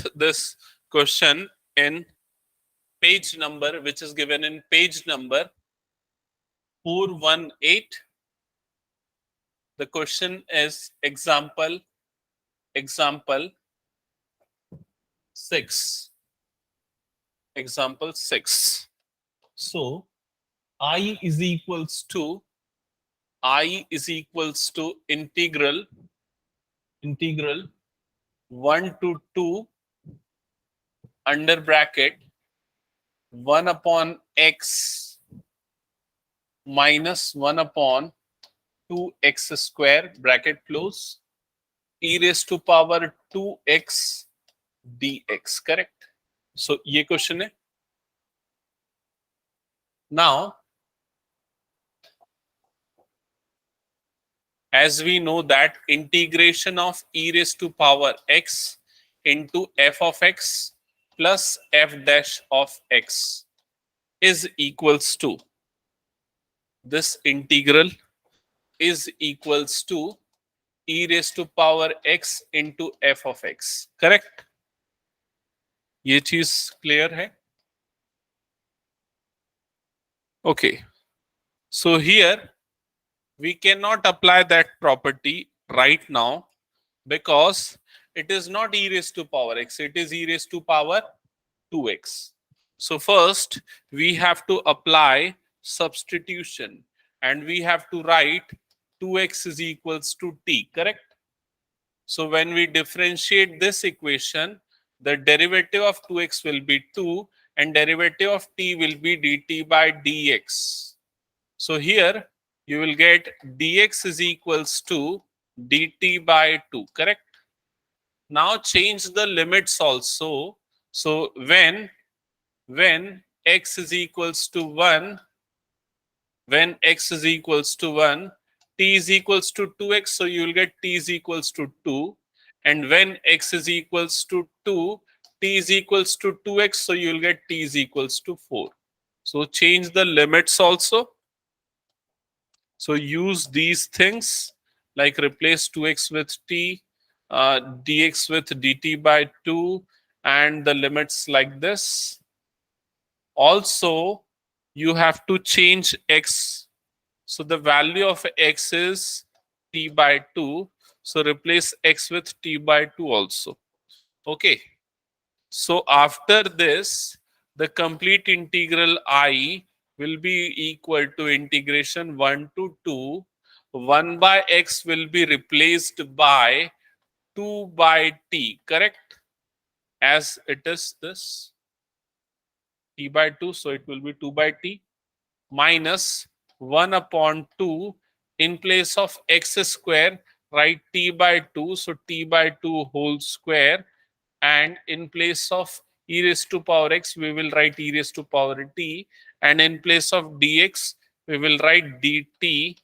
with this question in page number, which is given in page number 418. The question is example 6. Example 6. So I is equals to integral 1 to 2 under bracket 1 upon x minus 1 upon 2x square bracket close e raised to power 2x dx. Correct? So ये question है. Now, as we know that integration of e raised to power x into f of x plus f dash of x is equals to, this integral is equals to e raised to power x into f of x. Correct? ये चीज clear है? Okay. So here we cannot apply that property right now because it is not e raised to power x, it is e raised to power 2x. So first we have to apply substitution and we have to write 2x is equals to t. Correct? So when we differentiate this equation, the derivative of 2x will be 2 and derivative of t will be dt by dx. So here you will get dx is equals to dt by 2. Correct? Now change the limits also. So when x is equals to 1, when x is equals to 1, t is equals to 2x, so you will get t is equals to 2. And when x is equals to 2, t is equals to 2x, so you will get t is equals to 4. So change the limits also. So use these things like replace 2x with t, dx with dt by 2, and the limits like this. Also, you have to change x. So the value of x is t by 2. So replace x with t by 2 also. Okay. So after this, the complete integral I will be equal to integration 1 to 2. 1 by x will be replaced by 2 by t. Correct? As it is this t by 2. So it will be 2 by t minus 1 upon 2 in place of x square, write t by 2. So t by 2 whole square, and in place of e raised to power x, we will write e raised to power t, and in place of dx, we will write dt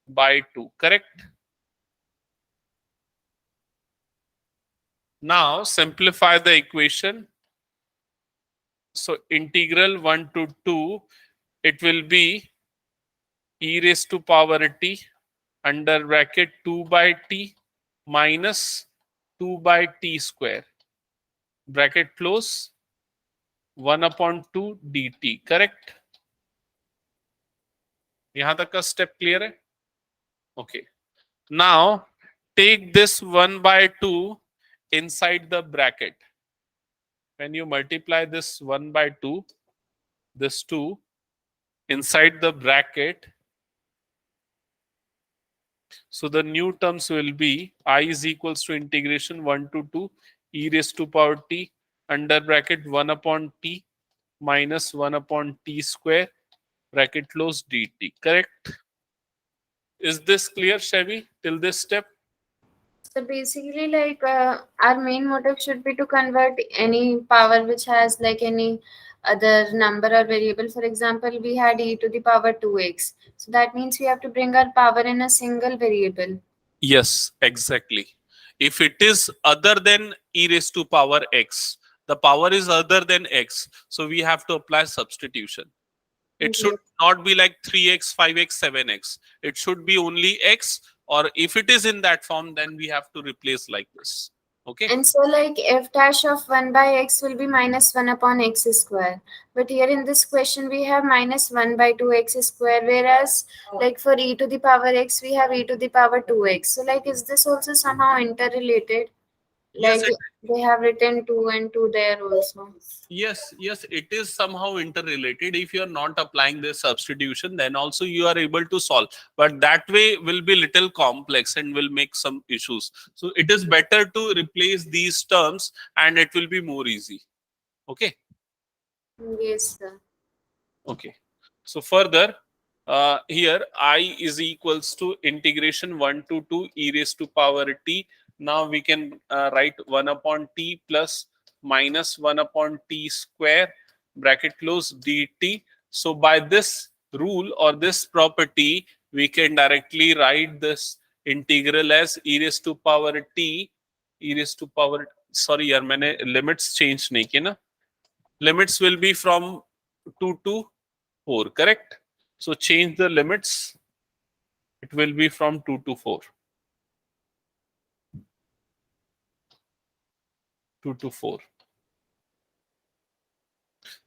by 2. Correct? Now simplify the equation. So integral 1 to 2, it will be e raised to power t under bracket 2 by t minus 2 by t square bracket close 1 upon 2 dt. Correct? यहाँ तक का step clear है? Okay. Now take this 1 by 2 inside the bracket. When you multiply this 1 by 2, this 2 inside the bracket, so the new terms will be I is equals to integration 1 to 2 e raised to power t under bracket 1 upon t minus 1 upon t square bracket close dt. Correct? Is this clear, Chevy, till this step? So basically, like our main motive should be to convert any power which has like any other number or variable. For example, we had e to the power 2x. So that means we have to bring our power in a single variable. Yes, exactly. If it is other than e raised to power x, the power is other than x, so we have to apply substitution. It should Yes. not be like 3x, 5x, 7x. It should be only x, or if it is in that form, then we have to replace like this. Okay. And so like f dash of 1 by x will be minus 1 upon x square. But here in this question we have minus 1 by 2x square, whereas like for e to the power x we have e to the power 2x. So like is this also somehow interrelated? Yes, Like they have written 2 and 2 there also. yes, it is somehow interrelated. If you are not applying this substitution, then also you are able to solve, but that way will be little complex and will make some issues. So it is better to replace these terms and it will be more easy. Okay. Yes, sir. Okay. So further, here I is equals to integration 1 to 2 e raised to power t. Now we can write 1 upon t plus minus 1 upon t square bracket close dt. So by this rule or this property, we can directly write this integral as e raised to power t, e raised to power, sorry यार मैंने limits change नहीं किए ना, limits will be from 2 to 4, correct? So change the limits, it will be from 2 to 4. 2 to 4.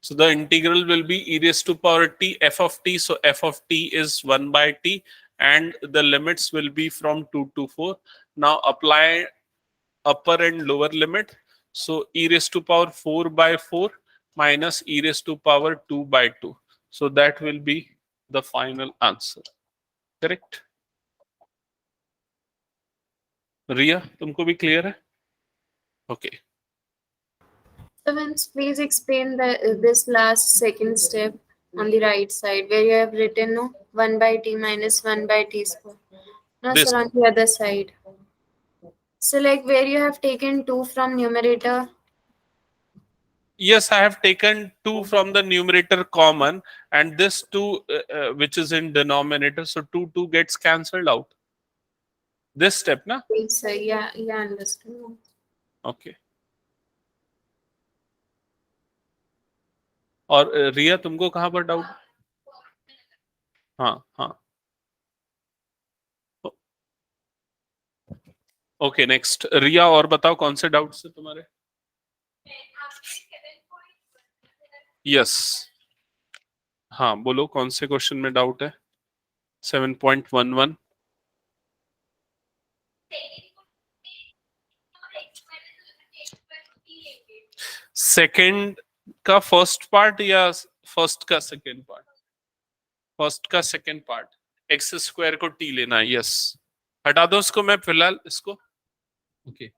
So the integral will be e raised to power t f of t. So f of t is 1 by t and the limits will be from 2 to 4. Now apply upper and lower limit. So e raised to power 4 by 4 minus e raised to power 2 by 2. So that will be the final answer. Correct? रिया तुमको भी clear है? Okay. So once please explain this last second step on the right side where you have written no 1 by t minus 1 by t square. No, This, sir, on the other side. So like where you have taken 2 from numerator. yes, I have taken 2 from the numerator common and this 2 which is in denominator. So 2 gets cancelled out. This step, na? Yes, sir. Yeah, yeah, understand. Okay. और रिया तुमको कहाँ पर doubt? हाँ हाँ. Okay next रिया, और बताओ कौन से डाउट्स है तुम्हारे? यस, हाँ बोलो कौन से क्वेश्चन में डाउट है? 7.11. सेकंड का फर्स्ट पार्ट या फर्स्ट का सेकंड पार्ट? फर्स्ट का सेकंड पार्ट, एक्स स्क्वायर को टी लेना है. यस, हटा दो इसको, मैं फिलहाल इसको. ओके.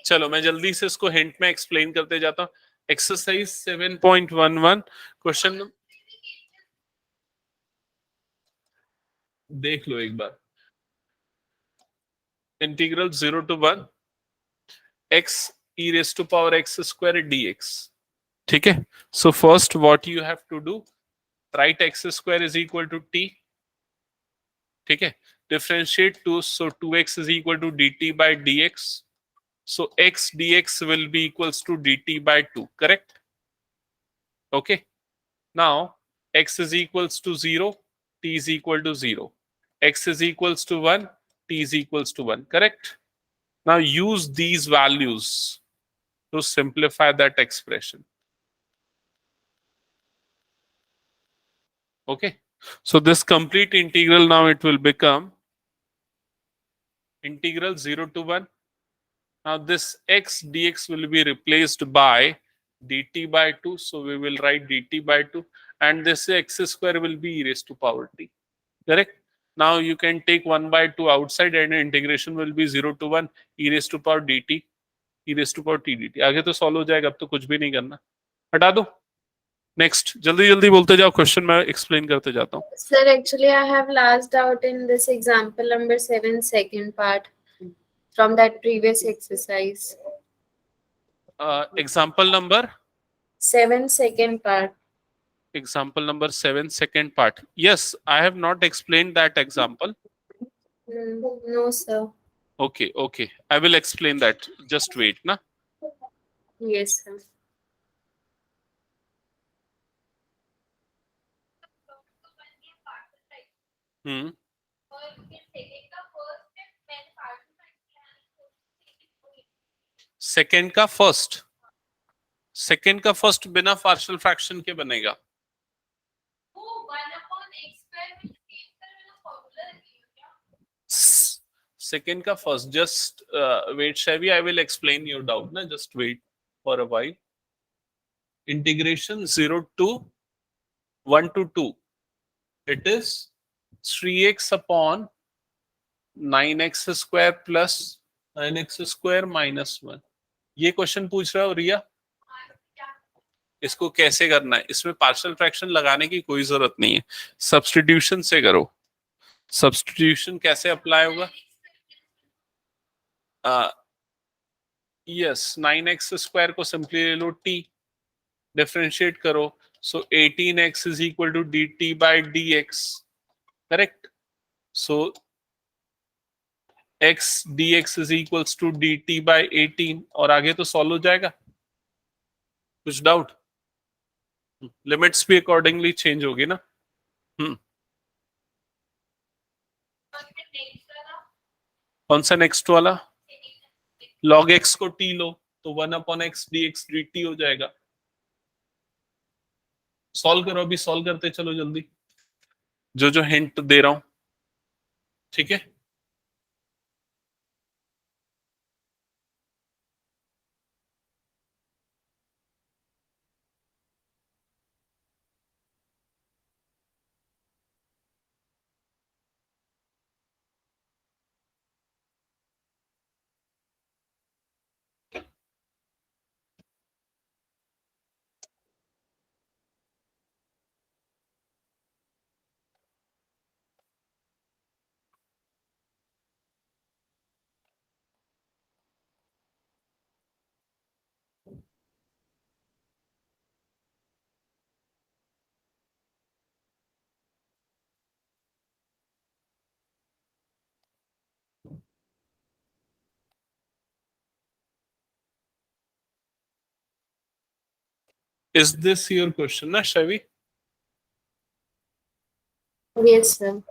चलो मैं जल्दी से इसको हिंट में एक्सप्लेन करते जाता हूँ. एक्सरसाइज 7.11 क्वेश्चन देख लो एक बार. Integral 0 to 1 x e raised to power x square dx. ठीक है. So first what you have to do, right x square is equal to t. ठीक है. Differentiate 2, so 2x is equal to dt by dx. So x dx will be equals to dt by 2, correct? Okay. Now x is equals to 0, t is equal to 0. X is equals to 1, t is equals to 1, correct? Now use these values to simplify that expression. Okay. So this complete integral now it will become integral 0 to 1. Now this x dx will be replaced by dt by 2. So we will write dt by 2 and this x square will be e raised to power t. Correct? Now you can take 1 by 2 outside and integration will be 0 to 1 e raised to power dt, e raised to power t dt. आगे तो solve हो जाएगा, अब तो कुछ भी नहीं करना. हटा दो. नेक्स्ट, जल्दी जल्दी बोलते जाओ, क्वेश्चन मैं एक्सप्लेन करते जाता हूँ. Sir, actually I have last doubt in this example number 7 second part from that previous exercise. Example number 7 second part. example number 7 second part. Yes, I have not explained that example. No, sir. Okay, I will explain that. Just wait, na. Yes, sir. Hmm. Second का first, second का first बिना partial fraction के बनेगा. Second का first, just wait Shaivi, I will explain your doubt ना, just wait for a while. Integration 0 to 1 to 2, it is 3x upon 9x square plus 9x square minus 1. ये question पूछ रहा हो रिया, इसको कैसे करना है? इसमें पार्शियल फ्रैक्शन लगाने की कोई जरूरत नहीं है, सब्स्टिट्यूशन से करो. सब्स्टिट्यूशन कैसे अप्लाई होगा? यस, 9x स्क्वायर को सिंपली ले लो, t डिफरेंशिएट करो, so 18x is equal to dt by dx, correct. So x dx is equals to dt by 18, और आगे तो सॉल्व हो जाएगा. कुछ डाउट? लिमिट्स भी अकॉर्डिंगली चेंज होगी ना. कौन सा नेक्स्ट वाला? log x को t लो तो 1 अपॉन x dx dt हो जाएगा. सॉल्व करो, अभी सॉल्व करते चलो जल्दी, जो जो हिंट दे रहा हूं, ठीक है. Is this your question, na Shavi? Yes, sir.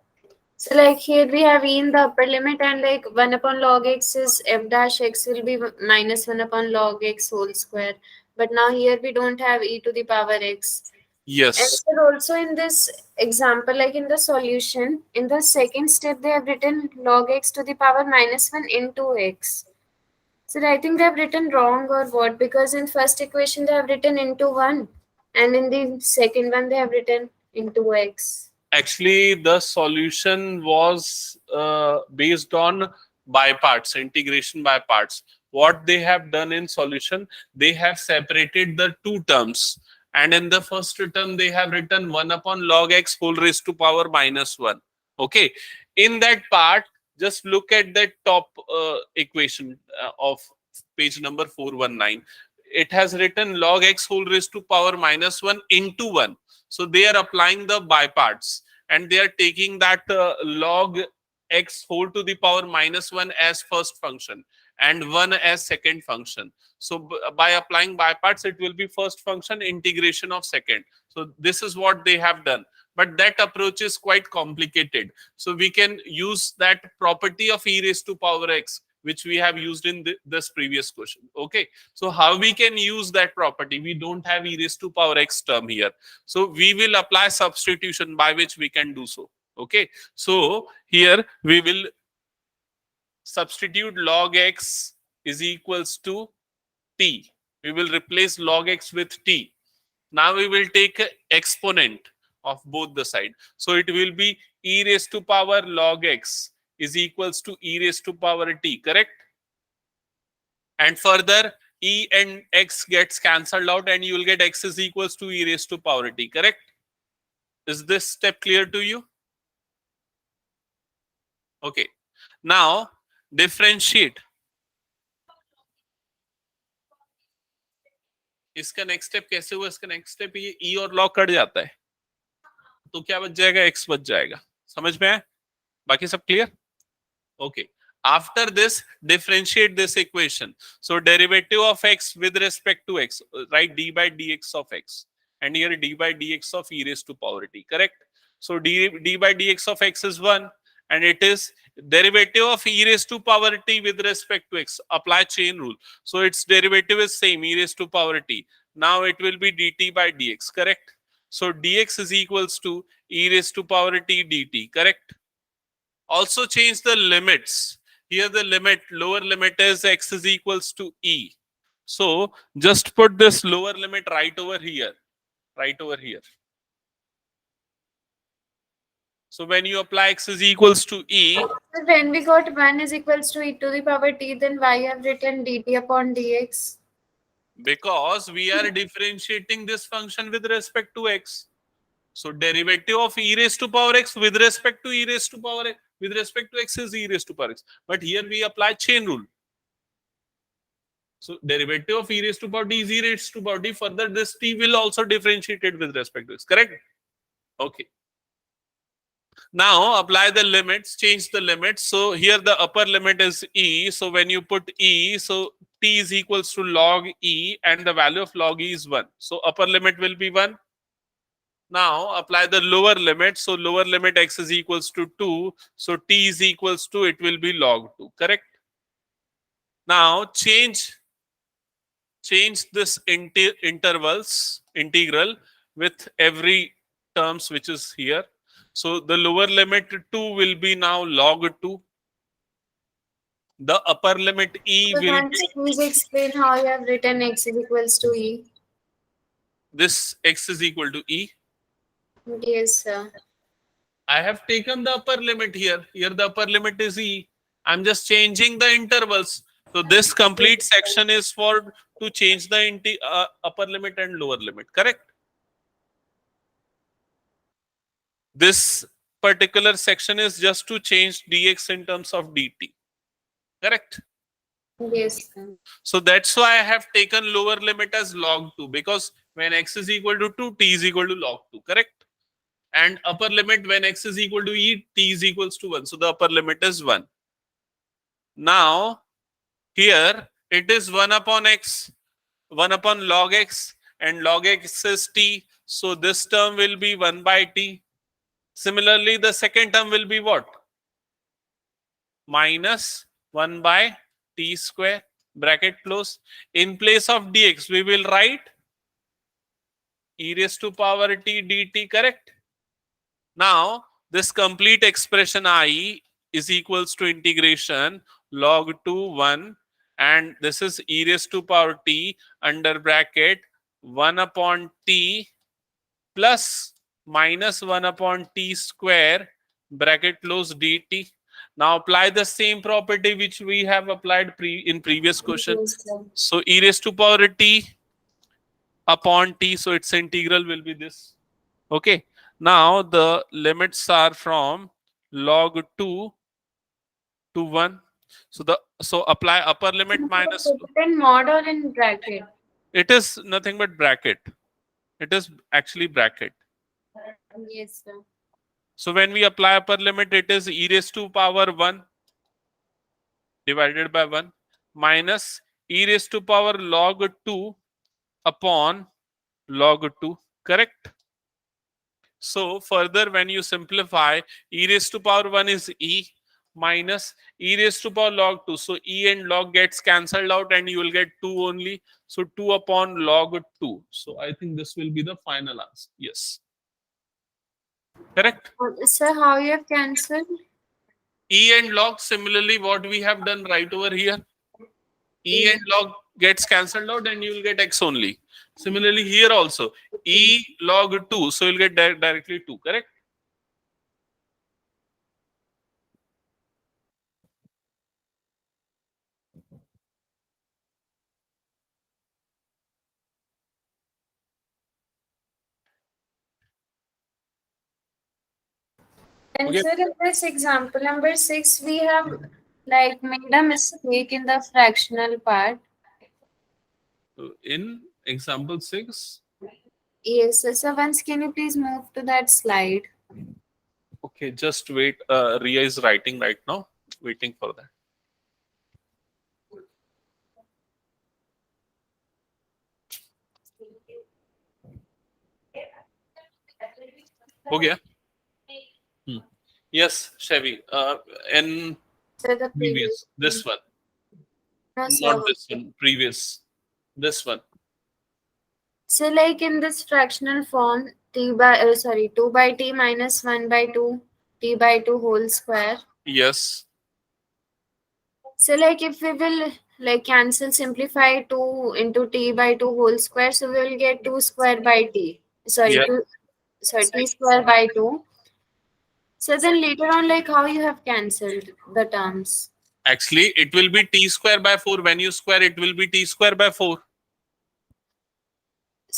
So like here we have e in the upper limit, and like 1 upon log x is f dash x will be minus 1 upon log x whole square. But now here we don't have e to the power x. And Yes. so also in this example, like in the solution, in the second step, they have written log x to the power minus 1 into x. So I think they have written wrong or what? Because in first equation they have written into 1, and in the second one they have written into x. Actually, the solution was based on by parts, integration by parts. What they have done in solution, they have separated the two terms. And in the first term, they have written 1 upon log x whole raised to power minus 1. Okay. In that part, just look at that top equation of page number 419. It has written log x whole raised to power minus 1 into 1. So they are applying the by parts, and they are taking that log x whole to the power minus 1 as first function and 1 as second function. So by applying by parts, it will be first function integration of second. So this is what they have done. But that approach is quite complicated. So we can use that property of e raised to power x, which we have used in this previous question. Okay. So how we can use that property? We don't have e raised to power x term here. So we will apply substitution by which we can do so. Okay. So here we will substitute log x is equals to t. We will replace log x with t. Now we will take an exponent of both the side. So it will be e raised to power log x is equals to e raised to power t, correct? And further, e and x gets cancelled out, and you will get x is equals to e raised to power t, correct? Is this step clear to you? Okay. Now differentiate. इसका next step कैसे हुआ? इसका next step ये e और log cut जाता है, तो क्या बच जाएगा? x बच जाएगा. समझ में आया? बाकी सब clear? Okay. After this, differentiate this equation. So derivative of x with respect to x, write d by dx of x, and here d by dx of e raised to power t, correct? So d by dx of x is 1, and it is derivative of e raised to power t with respect to x. Apply chain rule. So its derivative is same, e raised to power t. Now it will be dt by dx, correct? So dx is equals to e raised to power t dt, correct? Also change the limits. Here the limit, lower limit is x is equals to e. So just put this lower limit right over here, right over here. So when you apply x is equals to e, So when we got 1 is equals to e to the power t, then why have written dt upon dx? because we are differentiating this function with respect to x. So derivative of e raised to power x with respect to e raised to power x, with respect to x is e raised to power x. But here we apply chain rule. So derivative of e raised to power d is e raised to power d. Further, this t will also differentiate it with respect to x. Correct? Okay. Now apply the limits, change the limits. So here the upper limit is e. So when you put e, so t is equals to log e, and the value of log e is 1. So upper limit will be 1. Now apply the lower limit. So lower limit x is equals to 2. So t is equals to, it will be log 2. Correct? Now change this intervals integral with every terms which is here. So the lower limit 2 will be now log 2. The upper limit e So will thanks. be, Please explain how you have written x is equals to e. this x is equal to e. Yes, sir. I have taken the upper limit here. Here the upper limit is e. I'm just changing the intervals. So this complete section is for to change the upper limit and lower limit. Correct? This particular section is just to change dx in terms of dt. Correct? Yes, sir. So that's why I have taken lower limit as log 2, because when x is equal to 2, t is equal to log 2. Correct? And upper limit when x is equal to e, t is equals to 1. So the upper limit is 1. Now here it is 1 upon x, 1 upon log x, and log x is t. So this term will be 1 by t. Similarly, the second term will be what? Minus 1 by t square, bracket close. In place of dx, we will write e raised to power t dt, correct? Now, this complete expression I is equals to integration log 2 1, and this is e raised to power t under bracket 1 upon t plus minus 1 upon t square, bracket close dt. Now apply the same property which we have applied in previous question. Yes, sir. So e raised to power t upon t, so its integral will be this. Okay. Now the limits are from log 2 to 1. So apply upper limit minus, In mod or in bracket? it is nothing but bracket. It is actually bracket. Yes, sir. So when we apply upper limit, it is e raised to power 1 divided by 1 minus e raised to power log 2 upon log 2. Correct? So further, when you simplify, e raised to power 1 is e minus e raised to power log 2. So e and log gets cancelled out and you will get 2 only. So 2 upon log 2. So I think this will be the final answer. Yes. Correct? Sir, how you have cancelled? E and log, similarly what we have done right over here. E and log gets cancelled out and you will get x only. Similarly here also, e log 2. So you'll get directly 2. Correct? And Okay. sir, in this example number 6, we have like made a mistake in the fractional part. In example 6. Yes, sir. So once can you please move to that slide? Okay, just wait. Ria is writing right now. Waiting for that. हो गया? Yes, Chevy. In So the previous, previous. this one, No, not so this one. Previous, this one. so like in this fractional form, t by 2 by t minus 1 by 2 t by 2 whole square. Yes. So like if we will like cancel simplify 2 into t by 2 whole square, so we will get 2 square by t. Sorry, Yeah. 2 sorry t square by 2. So then later on, like how you have cancelled the terms. Actually, it will be t square by 4. When you square, it will be t square by 4.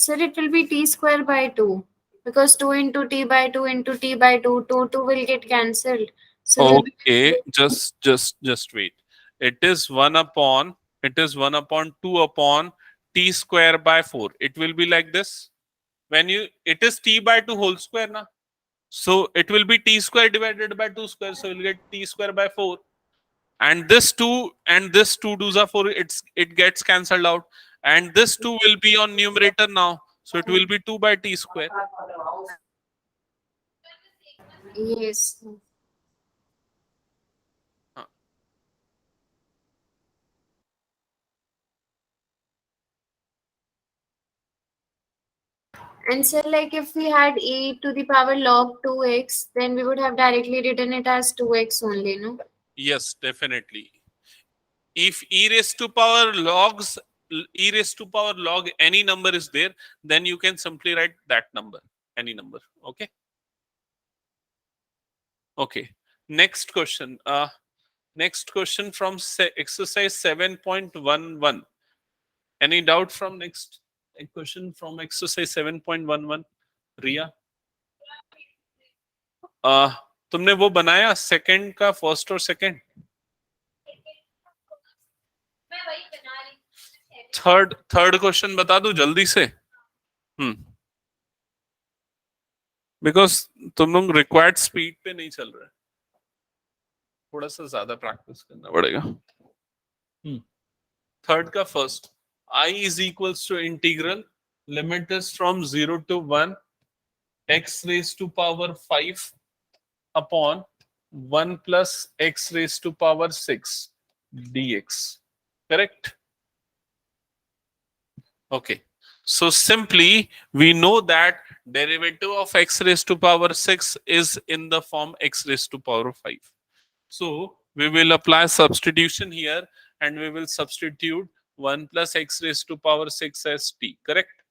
So it will be t square by 2 because 2 into t by 2 into t by 2, 2 will get cancelled. So we'll be Okay, just wait. It is 1 upon, it is 1 upon 2 upon t square by 4. It will be like this. When you, it is t by 2 whole square na. So it will be t square divided by 2 square. So you'll get t square by 4. And this 2 and this 2 2s are 4. It gets cancelled out. And this 2 will be on numerator now. So it will be 2 by t square. yes. Huh. And so like if we had e to the power log 2x, then we would have directly written it as 2x only, no? Yes, definitely. If e raised to power logs, e raised to power log any number is there, then you can simply write that number, any number. Okay. Okay. Next question. Next question from exercise 7.11. Any doubt from next question from exercise 7.11? Riya? uh, तुमने वो बनाया second का first और second third question बता दूं जल्दी से because तुम लोग रिक्वायर्ड स्पीड पे नहीं चल रहे, थोड़ा सा ज्यादा प्रैक्टिस करना पड़ेगा। थर्ड का first, I is equals to integral, limit is from 0 to 1, x raised to power 5 upon 1 plus x raised to power 6 dx. Correct? Okay. So simply we know that derivative of x raised to power 6 is in the form x raised to power 5. So we will apply substitution here and we will substitute 1 plus x raised to power 6 as t. Correct?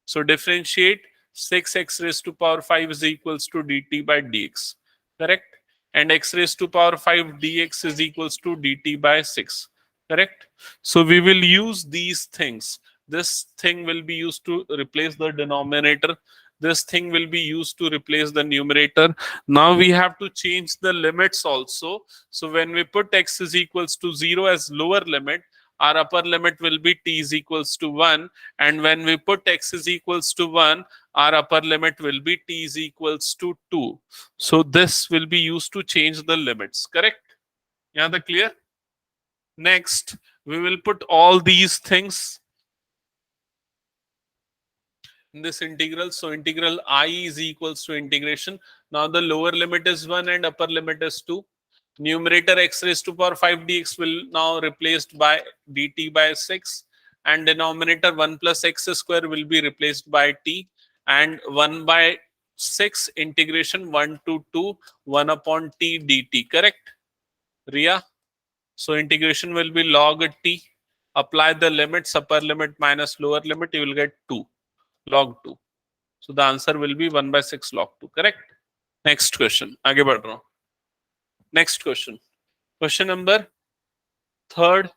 So differentiate 6x raised to power 5 is equals to dt by dx. Correct? And x raised to power 5 dx is equals to dt by 6. Correct? So we will use these things. This thing will be used to replace the denominator. This thing will be used to replace the numerator. Now we have to change the limits also. So when we put x is equals to 0 as lower limit, our upper limit will be t is equals to 1, and when we put x is equals to 1, our upper limit will be t is equals to 2. So this will be used to change the limits. Correct? Yeah, the clear? Next, we will put all these things in this integral. So integral I is equals to integration. Now the lower limit is 1 and upper limit is 2. Numerator x raised to power 5 dx will now replaced by dt by 6, and denominator 1 plus x square will be replaced by t, and 1 by 6 integration 1 to 2 1 upon t dt. Correct, Ria? So integration will be log t. Apply the limits, upper limit minus lower limit, you will get 2 log 2. So the answer will be 1 by 6 log 2. Correct? Next question. आगे बढ़ रहा हूँ. Next question. Question number third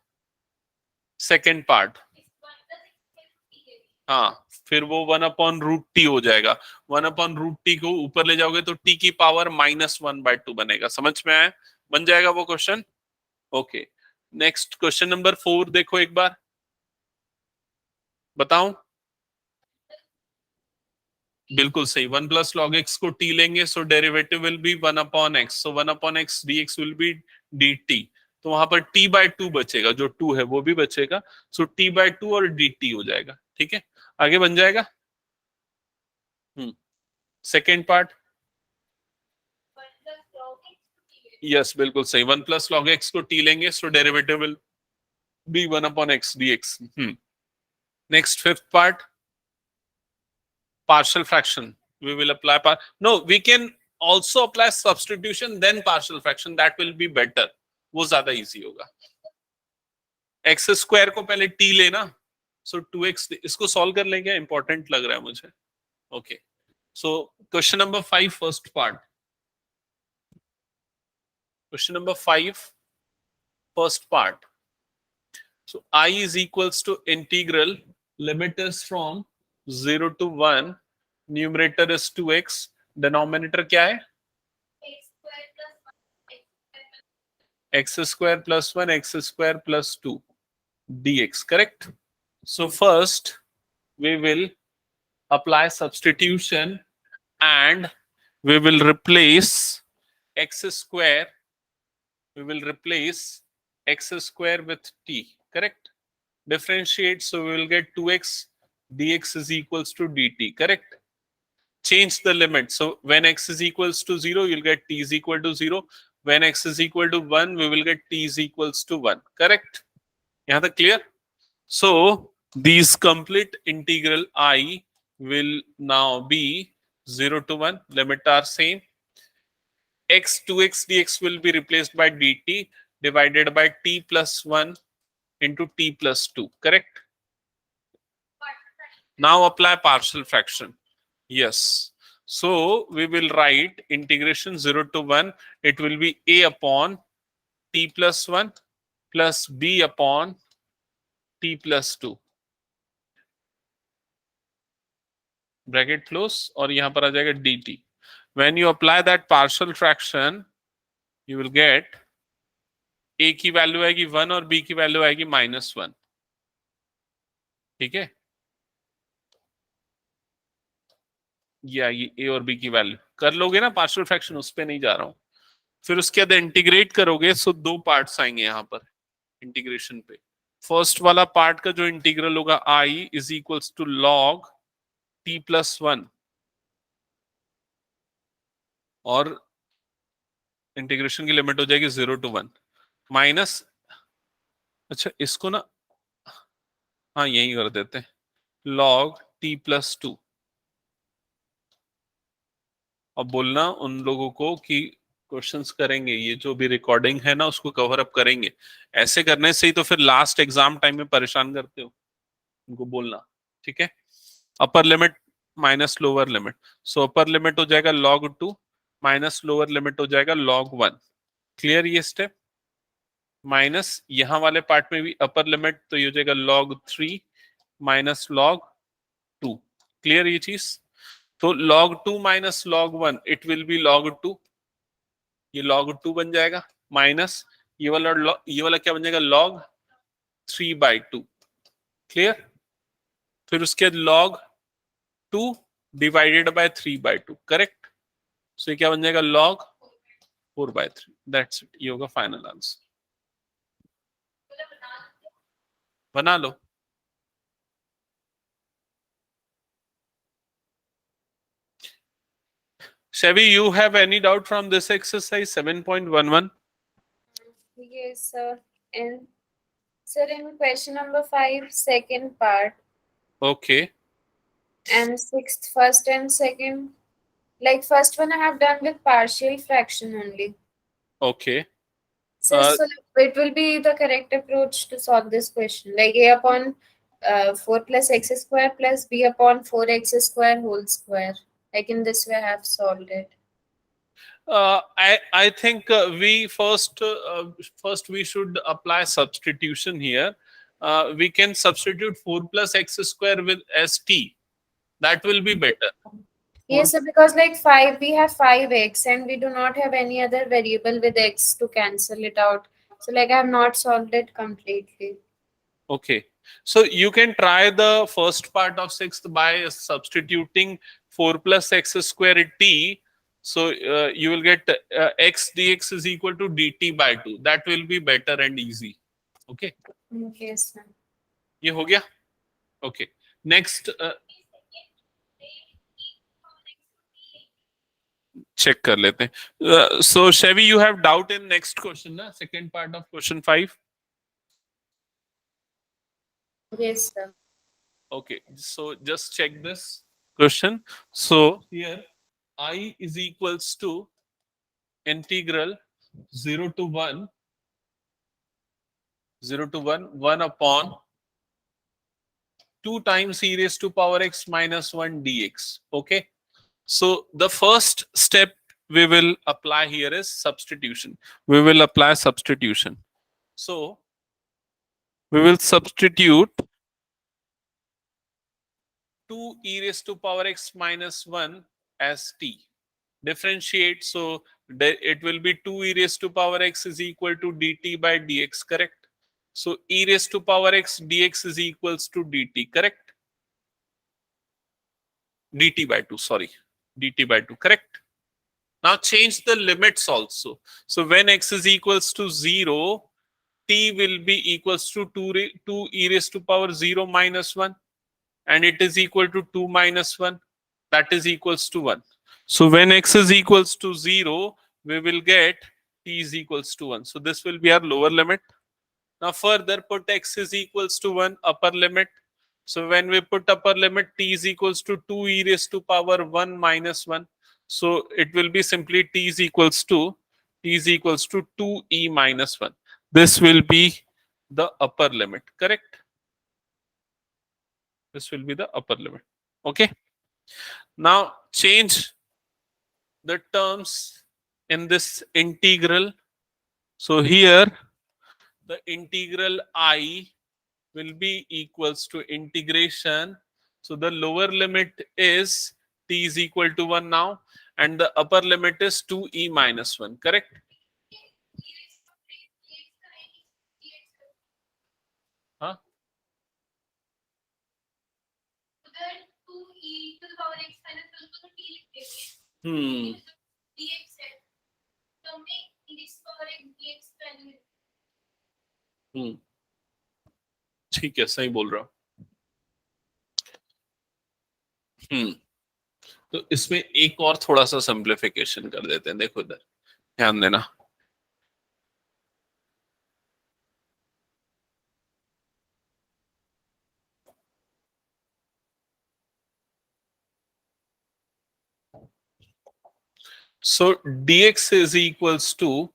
second part. हाँ, फिर वो 1 upon root T हो जाएगा. 1 upon root T को ऊपर ले जाओगे तो टी की पावर -1/2 बनेगा. समझ में आया? बन जाएगा वो question. Okay. Next question number 4 देखो एक बार, बताओ. बिल्कुल सही. 1 प्लस लॉग एक्स को टी लेंगे, so derivative will be 1 upon x. So 1 upon x d x will be d t. तो वहां पर t बाय 2 बचेगा, जो 2 है वो भी बचेगा. सो t बाय 2 और dt हो जाएगा. ठीक है, आगे बन जाएगा. Second part. यस बिल्कुल सही, 1 प्लस लॉग एक्स को टी लेंगे, so derivative will be 1 upon x d x. Next fifth part, partial fraction. We will apply no, we can also apply substitution then partial fraction. That will be better. वो ज्यादा easy होगा. X square को पहले T लेना, सो 2x इसको solve कर लेंगे, important लग रहा है मुझे. Okay, so question number 5 first part. Question number 5 first part. So I is equals to integral, limit is from 0 to 1, numerator is 2x, denominator क्या है? x square plus 1 x square plus 2 dx, correct? So first we will apply substitution and we will replace x square, we will replace x square with t, correct? Differentiate, so we will get 2x dx is equals to dt, correct? Change the limit, so when x is equals to 0 you'll get t is equal to 0, when x is equal to 1 we will get t is equals to 1, correct? Yahan tak clear? So these complete integral I will now be 0 to 1, limit are same, x 2x dx will be replaced by dt divided by t plus 1 into t plus 2, correct? Now apply partial fraction. Yes, so we will write integration 0 to 1, it will be a upon t plus 1 plus b upon t plus 2, bracket close, और यहां पर आ जाएगा dt. When you apply that partial fraction you will get a की value आएगी 1 और b की value आएगी -1, ठीक है? ये आएगी a और b की वैल्यू, कर लोगे ना पार्शियल फ्रैक्शन, उस पे नहीं जा रहा हूं. फिर उसके बाद इंटीग्रेट करोगे, सो दो पार्ट्स आएंगे यहां पर इंटीग्रेशन पे. फर्स्ट वाला पार्ट का जो इंटीग्रल होगा i is equals to log t plus 1, और इंटीग्रेशन की लिमिट हो जाएगी 0 to 1 माइनस, अच्छा इसको ना हाँ यही कर देते हैं, log t प्लस 2. अब बोलना उन लोगों को कि क्वेश्चंस करेंगे, ये जो भी रिकॉर्डिंग है ना उसको कवर अप करेंगे. ऐसे करने से ही तो फिर लास्ट एग्जाम टाइम में परेशान करते हो, उनको बोलना, ठीक है? Upper limit minus lower limit, so upper limit हो जाएगा log 2 माइनस लोअर लिमिट हो जाएगा log 1. क्लियर ये स्टेप? माइनस यहां वाले पार्ट में भी अपर लिमिट, तो ये हो जाएगा log 3 माइनस log 2. क्लियर ये चीज? तो log 2 minus log 1 it will be log 2, ये log 2 बन जाएगा, माइनस ये वाला क्या बन जाएगा log 3/2. क्लियर? फिर उसके बाद log 2 डिवाइडेड बाय 3/2, करेक्ट? सो ये क्या बन जाएगा log 4/3. दैट्स इट, ये होगा फाइनल आंसर. बना लो. Shavi, you have any doubt from this exercise 7.11? Yes, sir. And sir, in question number 5, second part, Okay. and sixth, first and second, like first one I have done with partial fraction only. Okay. So, so it will be the correct approach to solve this question, like a upon 4 plus x square plus b upon 4x square whole square. Like in this way I have solved it. I think we first we should apply substitution here. We can substitute 4 plus x square with as t. That will be better. Yes, sir, because like 5, we have 5x and we do not have any other variable with x to cancel it out. So like I have not solved it completely. Okay. So you can try the first part of sixth by substituting 4 plus x square t. So you will get x dx is equal to dt by 2. That will be better and easy. Okay. Okay, sir. ये हो गया? Okay. Next. Check कर लेते हैं. So Chevy, you have doubt in next question, na? Second part of question 5. Yes, sir. Okay, so just check this question. So here I is equals to integral 0 to 1, 0 to 1 upon 2 times e raised to power x minus 1 dx. Okay, so the first step we will apply here is substitution. We will apply substitution. So we will substitute 2 e raised to power x minus 1 as t. Differentiate, so it will be 2 e raised to power x is equal to dt by dx, correct? So e raised to power x dx is equals to dt, correct? Dt by 2, sorry, dt by 2, correct? Now change the limits also. So when x is equals to 0, t will be equals to 2 e raised to power 0 minus 1, and it is equal to 2 minus 1, that is equals to 1. So when x is equals to 0, we will get t is equals to 1. So this will be our lower limit. Now further put x is equals to 1 upper limit. So when we put upper limit, t is equals to 2 e raised to power 1 minus 1. So it will be simply t is equals to 2e minus 1. This will be the upper limit, correct? This will be the upper limit. Okay. Now change the terms in this integral. So here the integral I will be equals to integration. So the lower limit is t is equal to 1 now, and the upper limit is 2e minus 1, correct? Huh? Hmm. Hmm. ठीक है, सही बोल रहा हूँ. तो इसमें एक और थोड़ा सा सिंप्लीफिकेशन कर देते हैं. देखो इधर ध्यान देना. So dx is equals to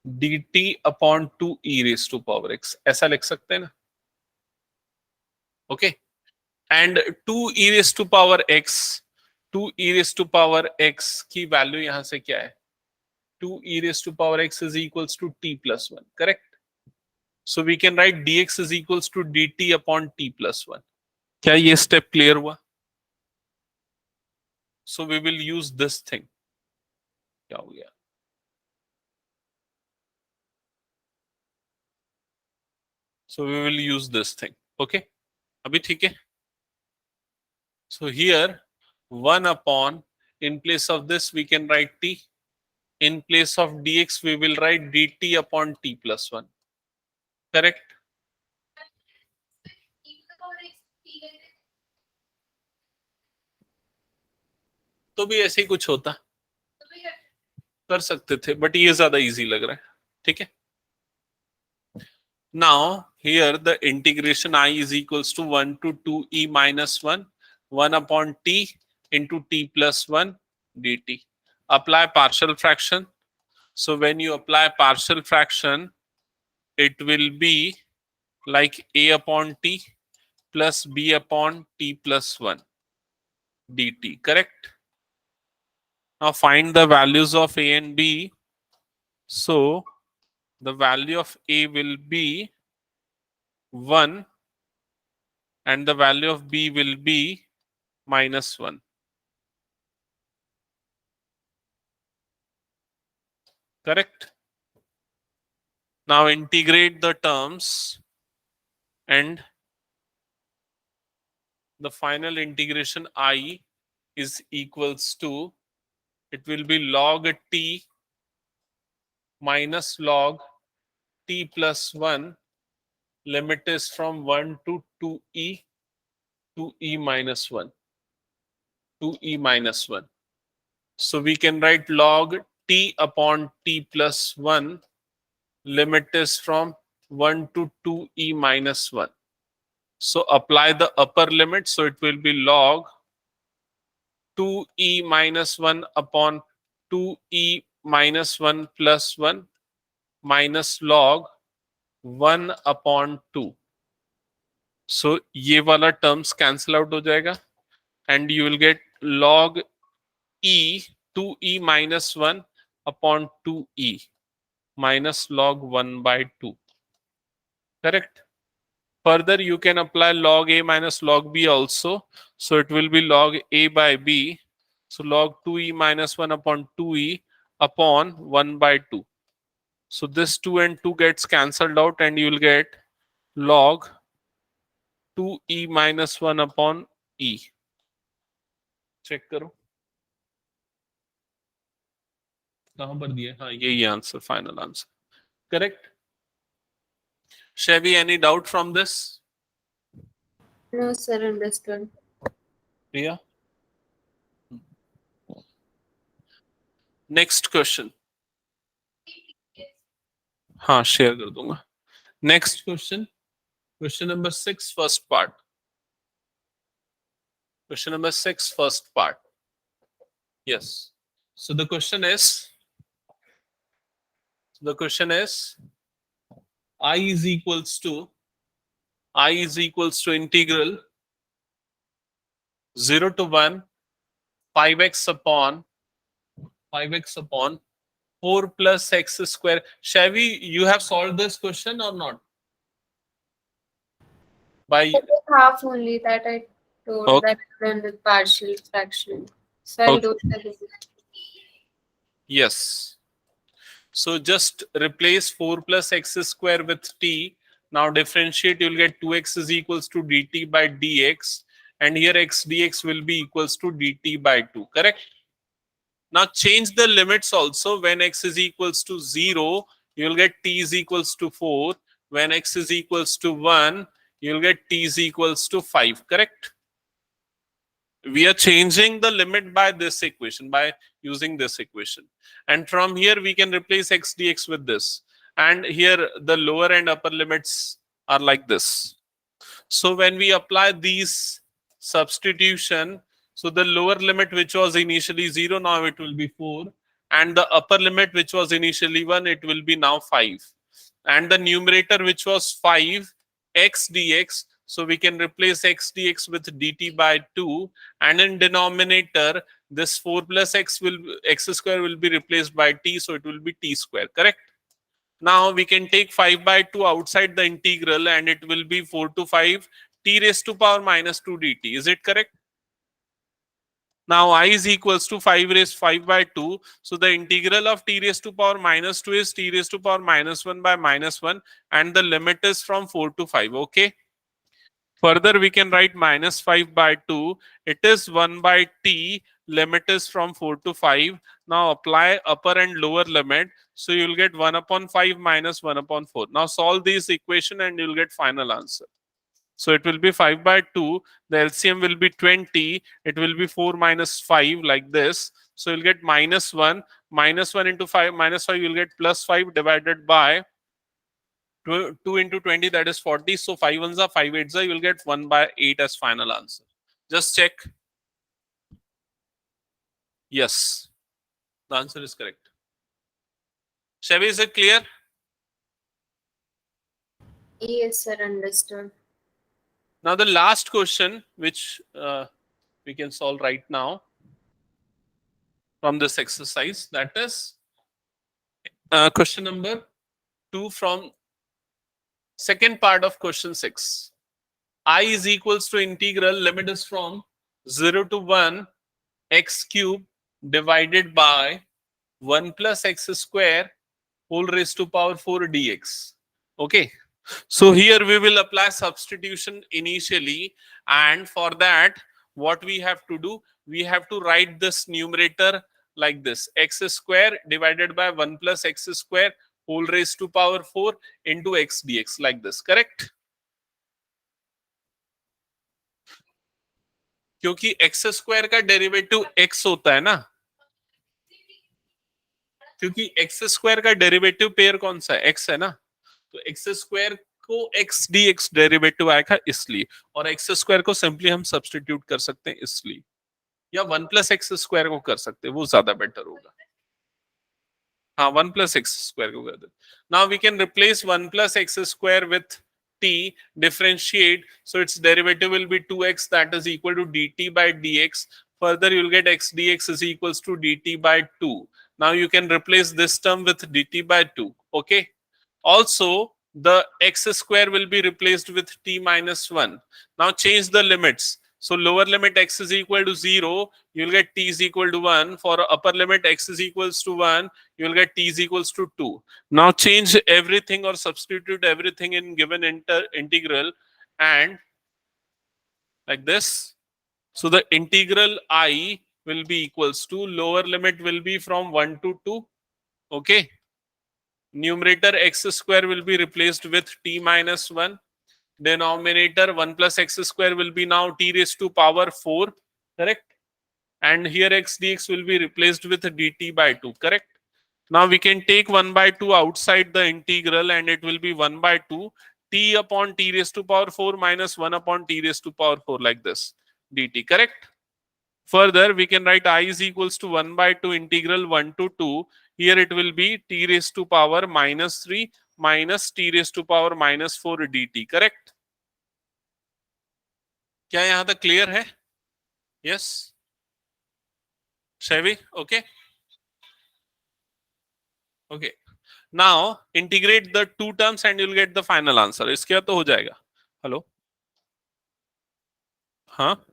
dt upon 2 e raised to power x. ऐसा लिख सकते हैं ना? Okay. And 2 e raised to power x, 2 e raised to power x की वैल्यू यहां से क्या है? 2 e raised to power x is equals to t plus 1, correct? So we can write dx is equals to dt upon t plus 1. क्या ये step clear हुआ? So we will use this thing. क्या हो गया? So we will use this thing. Okay? अभी ठीक है? So here 1 upon, in place of this we can write t. In place of dx we will write dt upon t plus 1. Correct? तो भी ऐसे ही कुछ होता, कर सकते थे, बट ये ज्यादा इजी लग रहा है. ठीक है. Now here the integration I is equals to 1 to 2e minus 1, 1 upon t into t plus 1 dt. Apply partial fraction. So when you apply partial fraction, it will be like a upon t plus b upon t plus 1 dt, correct? Now find the values of a and b. So the value of a will be 1 and the value of b will be minus 1. Correct? Now integrate the terms and the final integration I is equals to, it will be log t minus log t plus 1, limit is from 1 to 2e, 2e minus 1, 2e minus 1. So we can write log t upon t plus 1. Limit is from 1 to 2e minus 1. So apply the upper limit. So it will be log 2e minus 1 upon 2e minus 1 plus 1 minus log 1 upon 2. So ये वाला terms cancel out हो जाएगा and you will get log e 2e minus 1 upon 2e minus log 1 by 2. Correct? Further, you can apply log a minus log b also. So it will be log a by b. So log 2e minus 1 upon 2e upon 1 by 2. So this 2 and 2 gets cancelled out and you will get log 2e minus 1 upon e. Check करो कहां पर दिया हाँ यही answer final answer correct Shavi, any doubt from this? No, sir, understood. Priya? Next question. हाँ share कर दूंगा next question question number 6 first part question number 6 first part. Yes, so the question is I is equals to integral 0 to 1 5x upon 4 plus x square. Shavi, you have solved this question or not? By Half only that I told Okay. that I've done with partial fraction. So I'll do it again. Yes. So just replace 4 plus x square with t. Now differentiate, you'll get 2x is equals to dt by dx. And here x dx will be equals to dt by 2. Correct? Now change the limits also. When x is equals to 0, you'll get t is equals to 4. When x is equals to 1, you'll get t is equals to 5. Correct? We are changing the limit by this equation, by using this equation. And from here, we can replace x dx with this. And here, the lower and upper limits are like this. So when we apply these substitution, so the lower limit which was initially 0, now it will be 4. And the upper limit which was initially 1, it will be now 5. And the numerator which was 5, x dx, so we can replace x dx with dt by 2. And in denominator, this 4 plus x square will be replaced by t, so it will be t square. Correct? Now we can take 5 by 2 outside the integral and it will be 4 to 5 t raised to power minus 2 dt. Is it correct? Now I is equals to 5 raised 5 by 2. So the integral of t raised to power minus 2 is t raised to power minus 1 by minus 1 and the limit is from 4 to 5. Okay. Further, we can write minus 5 by 2. It is 1 by t. Limit is from 4 to 5. Now apply upper and lower limit. So you'll get 1 upon 5 minus 1 upon 4. Now solve this equation and you'll get final answer. So it will be 5 by 2. The LCM will be 20. It will be 4 minus 5 like this. So you'll get minus 1. Minus 1 into 5 minus 5 you'll get plus 5 divided by 2 into 20, that is 40. So 5 ones are 5 eights are, you will get 1 by 8 as final answer. Just check. Yes, the answer is correct. Shavi, is it clear? Yes, sir, understood. Now the last question which we can solve right now from this exercise, that is question number 2 from second part of question 6. I is equals to integral, limit is from 0 to 1 x cube divided by 1 plus x square whole raised to power 4 dx. Okay. So here we will apply substitution initially, and for that what we have to do, we have to write this numerator like this: x square divided by 1 plus x square whole raised to power 4 into x dx, like this. Correct? क्योंकि x square का derivative x होता है ना, क्योंकि x square का derivative pair कौन सा है, एक्स है ना, तो एक्स स्क्वायर को एक्स डी एक्स डेरिवेटिव आएगा इसलिए, और एक्स स्क्वायर को सिंपली हम सब्सटीट्यूट कर सकते हैं इसलिए, या वन प्लस एक्स स्क्वायर को कर सकते हैं, वो ज्यादा बेटर होगा। हाँ, वन प्लस एक्स स्क्वायर को कर दे। Now we can replace one plus x square with t, differentiate, so its derivative will be 2x, that is equal to dt by dx. Further you will get x dx is equals to dt by 2. Now you can replace this term with dt by 2. Okay, also the x square will be replaced with t minus 1. Now change the limits. So lower limit x is equal to 0, you will get t is equal to 1. For upper limit x is equals to 1, you will get t is equals to 2. Now change everything or substitute everything in given integral and like this. So the integral I will be equals to, lower limit will be from 1 to 2. Okay. Numerator x square will be replaced with t minus 1. Denominator 1 plus x square will be now t raised to power 4. Correct. And here x dx will be replaced with dt by 2. Correct. Now we can take 1 by 2 outside the integral and it will be 1 by 2 t upon t raised to power 4 minus 1 upon t raised to power 4 like this dt. Correct. Further, we can write I is equals to 1 by 2 integral 1 to 2. Here it will be t raised to power minus 3 minus t raised to power minus 4 dt. Correct. क्या यहां तक clear है? Yes. Shall we? Okay. Okay. Now integrate the two terms and you'll get the final answer. इसके बाद तो हो जाएगा. Hello, हाँ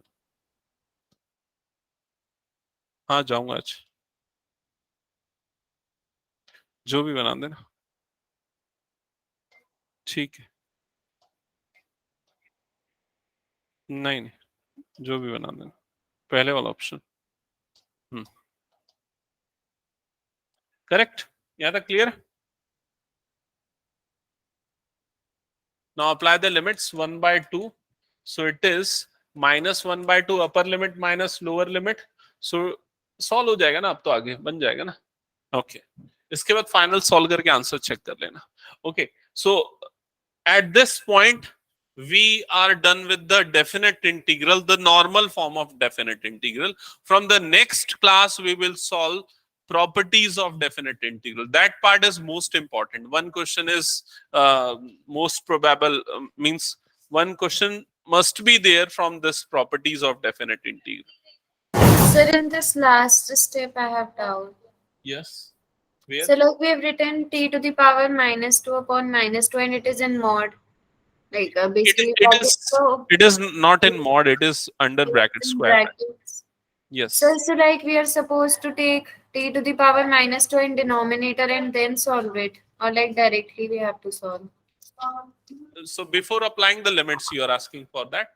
हाँ जाऊंगा आज, जो भी बना देना, ठीक है। नहीं नहीं, जो भी बना देना, पहले वाला ऑप्शन। करेक्ट, यहाँ तक clear? Now apply the limits 1 by 2. So it is minus 1 by 2 upper limit minus lower limit. So solve हो जाएगा ना, अब तो आगे बन जाएगा ना। ओके, इसके बाद फाइनल सॉल्व करके आंसर चेक कर लेना। Okay, so at this point we are done with the definite integral, the normal form of definite integral. From the next class we will solve properties of definite integral. That part is most important. One question is most probable, means one question must be there from this properties of definite integral. Sir, in this last step, I have doubt. Yes. Where? So look, we have written t to the power minus 2 upon minus 2 and it is in mod. Like basically it is not in mod, it is under bracket square brackets. Yes. So like we are supposed to take t to the power minus 2 in denominator and then solve it, or like directly we have to solve. So before applying the limits you are asking for that?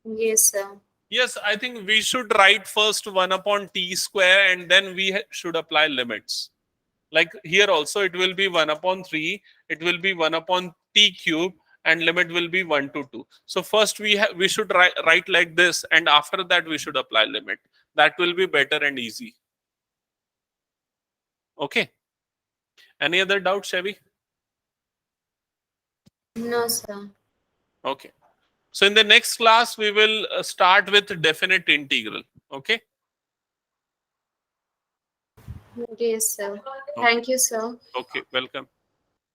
Yes, sir. Yes, I think we should write first 1 upon t square and then we should apply limits. Like here also it will be 1 upon 3, it will be 1 upon t cube, and limit will be 1 to 2. So first we should write like this, and after that we should apply limit. That will be better and easy. Okay. Any other doubt, Chevy? No, sir. Okay. So in the next class we will start with definite integral. Okay. Yes, sir. Thank you, sir. Okay, welcome.